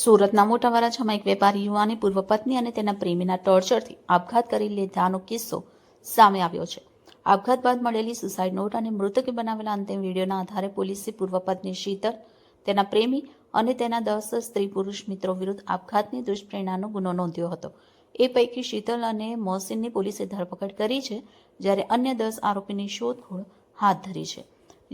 સુરતના મોટા વરાછામાં એક વેપારી યુવાને પૂર્વ પત્ની અને તેના પ્રેમીના ટોર્ચરથી આપઘાત કરી લીધાનો કિસ્સો સામે આવ્યો છે. આપઘાત બાદ મળેલી સુસાઇડ નોટ અને મૃતકે બનાવેલા અંતિમ વિડીયોના આધારે પોલીસે પૂર્વ પત્ની શીતલ, તેના પ્રેમી અને તેના 10 સ્ત્રી પુરુષ મિત્રો વિરુદ્ધ આપઘાતની દુષ્પ્રેરણાનો ગુનો નોંધ્યો હતો. એ પૈકી શીતલ અને મોહસિનની પોલીસે ધરપકડ કરી છે, જ્યારે અન્ય 10 આરોપીની શોધખોળ હાથ ધરી છે.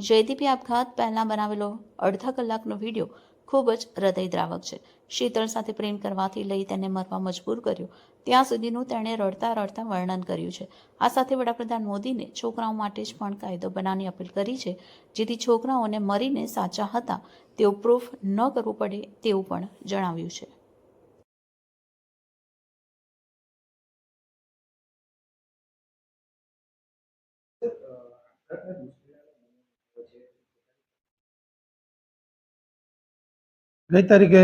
જયદીપે આપઘાત પહેલા બનાવેલો અડધા કલાકનો વિડીયો ખૂબ જ હૃદયદ્રાવક છે. શીતલ સાથે પ્રેમ કરવાથી લઈ તેને મરવા મજબૂર કર્યો ત્યાં સુધીનું તેણે રડતા રડતા વર્ણન કર્યું છે. આ સાથે વડાપ્રધાન મોદીને છોકરાઓ માટે જ પણ કાયદો બનાવવાની અપીલ કરી છે, જેથી છોકરાઓને મરીને સાચા હતા તેવું પ્રૂફ ન કરવું પડે તેવું પણ જણાવ્યું છે. ગઈ તારીખે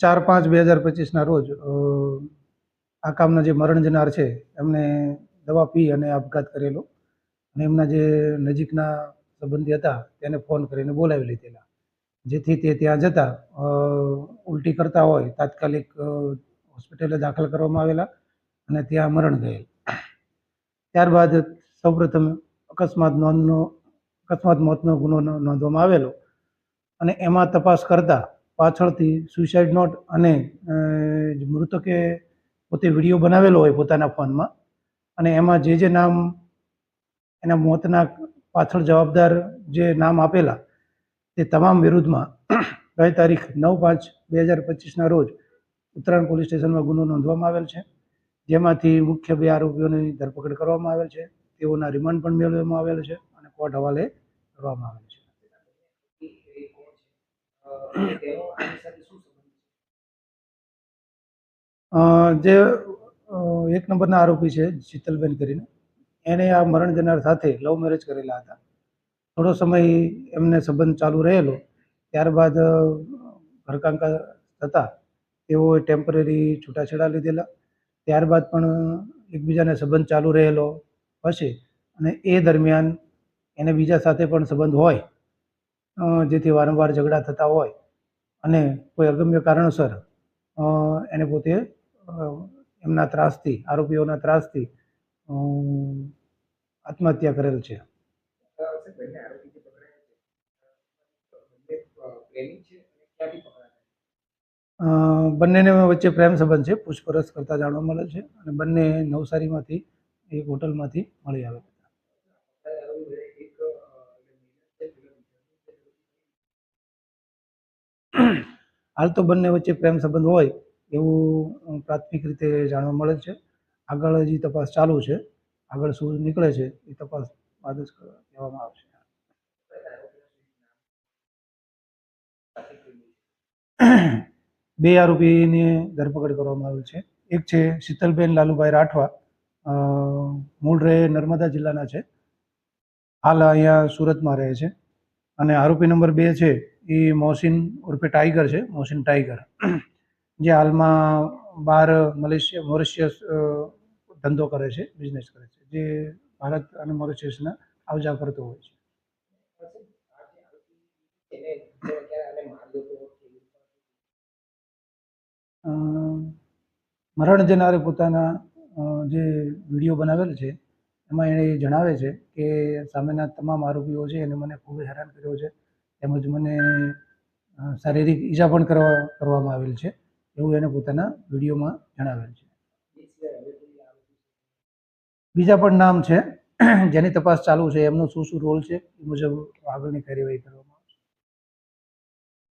4/5/2025 રોજ આ કામના જે મરણ જનાર છે એમને દવા પી અને આપઘાત કરેલો અને એમના જે નજીકના સંબંધી હતા તેને ફોન કરીને બોલાવી લીધેલા, જેથી તે ત્યાં જતા ઉલટી કરતા હોય તાત્કાલિક હોસ્પિટલે દાખલ કરવામાં આવેલા અને ત્યાં મરણ ગયેલ. ત્યારબાદ સૌપ્રથમ અકસ્માત મોતનો ગુનો નોંધવામાં આવેલો અને એમાં તપાસ કરતા પાછળથી સુસાઇડ નોટ અને મૃતકે પોતે વિડીયો બનાવેલો હોય પોતાના ફોનમાં અને એમાં જે નામ એના મોતના પાછળ જવાબદાર જે નામ આપેલા તે તમામ વિરુદ્ધમાં ગઈ તારીખ 9/5/2025 રોજ ઉત્તરાયણ પોલીસ સ્ટેશનમાં ગુનો નોંધવામાં આવેલ છે, જેમાંથી મુખ્ય 2 આરોપીઓની ધરપકડ કરવામાં આવેલ છે. તેઓના રિમાન્ડ પણ મેળવવામાં આવેલ છે અને કોર્ટ હવાલે કરવામાં આવેલ છે. જે 1 નંબરના આરોપી છે શીતલબેન કરીને, એને આ મરણ જનાર સાથે લવ મેરેજ કરેલા હતા. થોડો સમય એમને સંબંધ ચાલુ રહેલો, ત્યારબાદ ઘરકાંકા થતા તેઓએ ટેમ્પરરી છૂટાછેડા લીધેલા. ત્યારબાદ પણ એકબીજાને સંબંધ ચાલુ રહેલો પછી અને એ દરમિયાન એને બીજા સાથે પણ સંબંધ હોય, જેથી વારંવાર ઝઘડા થતા હોય અને કોઈ અગમ્ય કારણસર એને પોતે એમના ત્રાસથી, આરોપીઓના ત્રાસથી આત્મહત્યા કરેલ છે. બંનેને વચ્ચે પ્રેમ સંબંધ છે, પૂછપરછ કરતા જાણવા મળે છે અને બંને નવસારીમાંથી એક હોટલમાંથી મળી આવે. હાલ તો બંને વચ્ચે પ્રેમ સંબંધ હોય એવું પ્રાથમિક રીતે જાણવા મળે છે. આગળ હજી તપાસ ચાલુ છે, આગળ શું નીકળે છે એ તપાસ બાદ જ કહેવામાં આવશે. 2 આરોપીની ધરપકડ કરવામાં આવેલ છે. એક છે શીતલબેન લાલુભાઈ રાઠવા, મૂળ રહે નર્મદા જિલ્લાના છે, હાલ અહીંયા સુરતમાં રહે છે. અને આરોપી નંબર 2 છે એ મોહસિન ઉર્ફે ટાઈગર છે, મોહસિન ટાઈગર, જે હાલમાં બહાર મોરિશિયસ ધંધો કરે છે, બિઝનેસ કરે છે, જે ભારત અને મોરિશિયસના આવજા કરતો હોય છે. મરણ જનારે પોતાના જે વિડીયો બનાવેલ છે એમાં એણે જણાવે છે કે સામેના તમામ આરોપીઓ છે એને મને ખૂબ હેરાન કર્યો છે, તેમજ મને શારીરિક ઈજા પણ કરવામાં આવેલ છે, એવું એને પોતાના વિડીયોમાં જણાવેલ છે. બીજા પણ નામ છે જેની તપાસ ચાલુ છે, એમનો શું રોલ છે એ મુજબ આગળની કાર્યવાહી કરવામાં